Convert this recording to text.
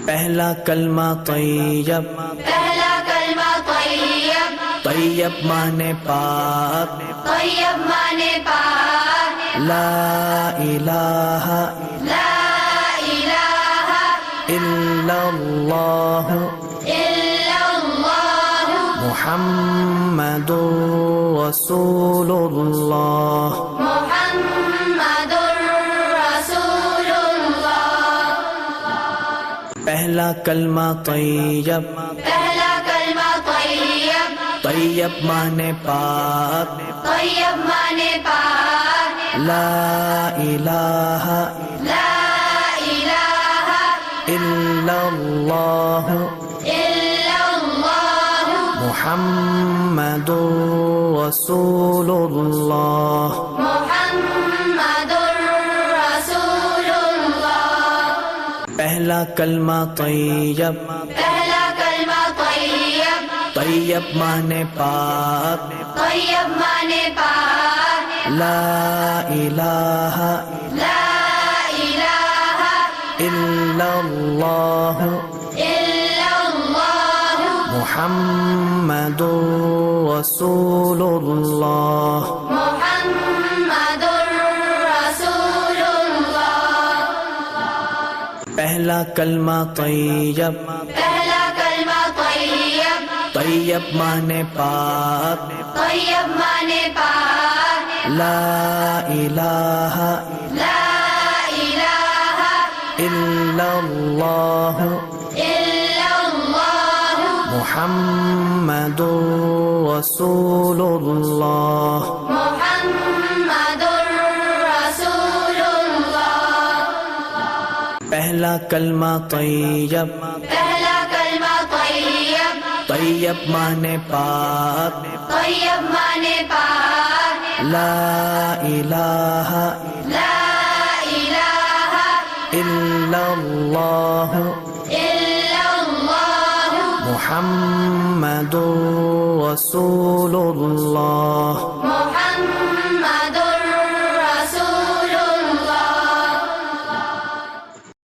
پہلا کلمہ طیب، پہلا کلمہ طیب، طیب مانے پاک، طیب مانے پاک، لا الہ لا الہ الا اللہ الا اللہ محمد رسول اللہ۔ محمد رسول اللہ۔ پہلا کلمہ طیب، پہلا کلمہ طیب، طیب مانے پاک، طیب مانے پاک، لا الہ لا الہ الا اللہ الا اللہ محمد رسول اللہ۔ محمد رسول اللہ۔ پہلا کلمہ طیب، پہلا کلمہ طیب، طیب مانے پاک، طیب مانے پاک، لا الہ لا الہ الا اللہ الا اللہ محمد رسول اللہ۔ محمد رسول اللہ۔ پہلا کلمہ طیب، پہلا کلمہ طیب، طیب مانے پاک، طیب مانے پاک، لا الہ لا الہ الا اللہ الا اللہ محمد رسول اللہ۔ محمد رسول اللہ۔ پہلا کلمہ طیب، پہلا کلمہ طیب، طیب مانے پاک، طیب مانے پاک، لا الہ لا الہ الا اللہ الا اللہ محمد رسول اللہ۔ محمد